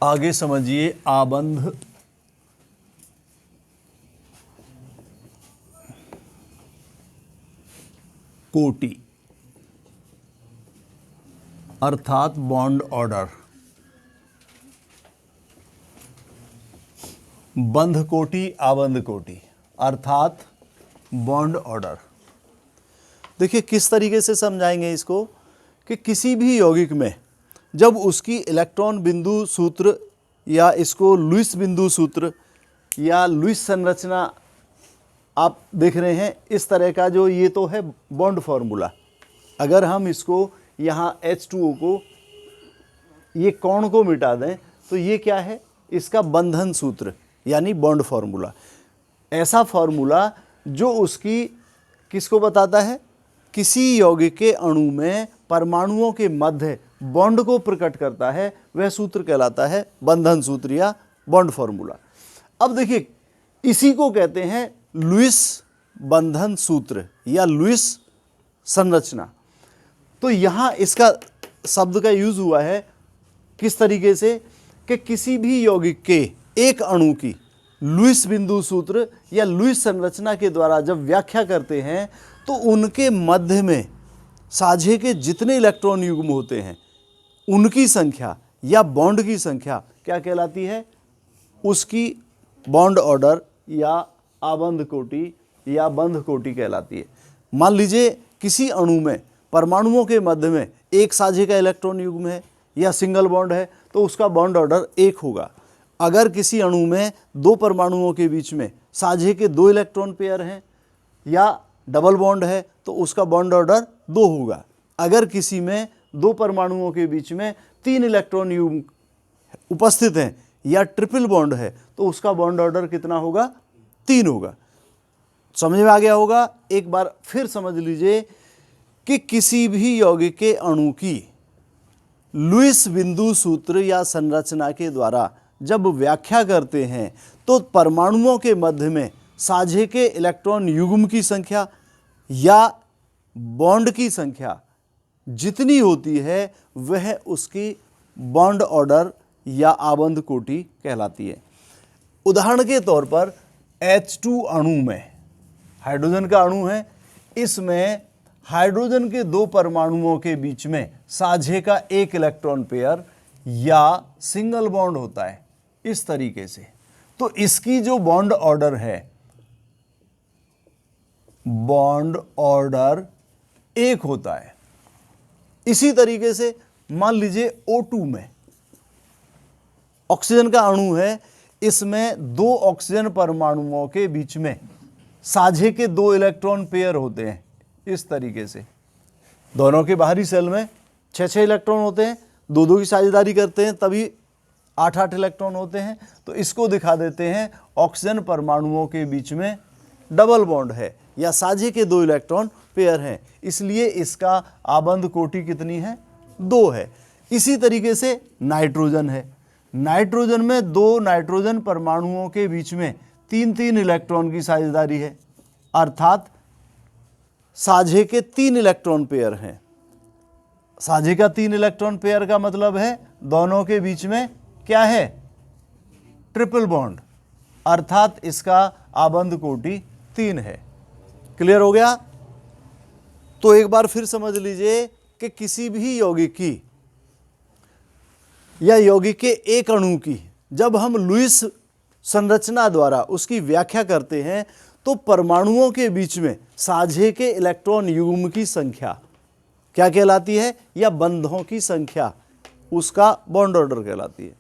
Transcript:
आगे समझिए आबंध कोटि अर्थात बॉन्ड ऑर्डर। बंध कोटि आबंध कोटि अर्थात बॉन्ड ऑर्डर। देखिए किस तरीके से समझाएंगे इसको कि किसी भी यौगिक में जब उसकी इलेक्ट्रॉन बिंदु सूत्र या इसको लुईस बिंदु सूत्र या लुईस संरचना आप देख रहे हैं, इस तरह का जो ये तो है बॉन्ड फॉर्मूला। अगर हम इसको यहाँ H2O को ये कोण को मिटा दें तो ये क्या है, इसका बंधन सूत्र यानी बॉन्ड फॉर्मूला। ऐसा फॉर्मूला जो उसकी किसको बताता है, किसी यौगिक के अणु में परमाणुओं के मध्य बॉन्ड को प्रकट करता है, वह सूत्र कहलाता है बंधन सूत्र या बॉन्ड फॉर्मूला। अब देखिए इसी को कहते हैं लुईस बंधन सूत्र या लुईस संरचना। तो यहाँ इसका शब्द का यूज हुआ है किस तरीके से कि किसी भी यौगिक के एक अणु की लुईस बिंदु सूत्र या लुईस संरचना के द्वारा जब व्याख्या करते हैं तो उनके मध्य में साझे के जितने इलेक्ट्रॉन युग्म होते हैं उनकी संख्या या बॉन्ड की संख्या क्या कहलाती है, उसकी बॉन्ड ऑर्डर या आबंध कोटि या बंध कोटि कहलाती है। मान लीजिए किसी अणु में परमाणुओं के मध्य में एक साझे का इलेक्ट्रॉन युग्म है या सिंगल बॉन्ड है तो उसका बॉन्ड ऑर्डर 1 होगा। अगर किसी अणु में दो परमाणुओं के बीच में साझे के 2 इलेक्ट्रॉन पेयर हैं या डबल बॉन्ड है तो उसका बॉन्ड ऑर्डर 2 होगा। अगर किसी में 2 परमाणुओं के बीच में 3 इलेक्ट्रॉन युग्म उपस्थित हैं या ट्रिपल बॉन्ड है तो उसका बॉन्ड ऑर्डर कितना होगा, 3 होगा। समझ में आ गया होगा। एक बार फिर समझ लीजिए कि किसी भी यौगिक के अणु की लुईस बिंदु सूत्र या संरचना के द्वारा जब व्याख्या करते हैं तो परमाणुओं के मध्य में साझे के इलेक्ट्रॉन युग्म की संख्या या बॉन्ड की संख्या जितनी होती है वह उसकी बॉन्ड ऑर्डर या आबंध कोटि कहलाती है। उदाहरण के तौर पर H2 अणु में हाइड्रोजन का अणु है, इसमें हाइड्रोजन के 2 परमाणुओं के बीच में साझे का 1 इलेक्ट्रॉन पेयर या सिंगल बॉन्ड होता है इस तरीके से। तो इसकी जो बॉन्ड ऑर्डर है, बॉन्ड ऑर्डर 1 होता है। इसी तरीके से मान लीजिए O2 में ऑक्सीजन का अणु है, इसमें 2 ऑक्सीजन परमाणुओं के बीच में साझे के 2 इलेक्ट्रॉन पेयर होते हैं इस तरीके से। दोनों के बाहरी सेल में 6-6 इलेक्ट्रॉन होते हैं, 2-2 की साझेदारी करते हैं तभी 8-8 इलेक्ट्रॉन होते हैं। तो इसको दिखा देते हैं ऑक्सीजन परमाणुओं के बीच में डबल बॉन्ड है या साझे के 2 इलेक्ट्रॉन पेयर हैं, इसलिए इसका आबंध कोटि कितनी है, 2 है। इसी तरीके से नाइट्रोजन है, नाइट्रोजन में 2 नाइट्रोजन परमाणुओं के बीच में 3-3 इलेक्ट्रॉन की साझेदारी है, अर्थात साझे के 3 इलेक्ट्रॉन पेयर हैं। साझे का 3 इलेक्ट्रॉन पेयर का मतलब है दोनों के बीच में क्या है, ट्रिपल बॉन्ड, अर्थात इसका आबंध कोटि 3 है। क्लियर हो गया। तो एक बार फिर समझ लीजिए कि किसी भी यौगिक की या यौगिक के एक अणु की जब हम लुईस संरचना द्वारा उसकी व्याख्या करते हैं तो परमाणुओं के बीच में साझे के इलेक्ट्रॉन युग्म की संख्या क्या कहलाती है, या बंधों की संख्या उसका बॉन्ड ऑर्डर कहलाती है।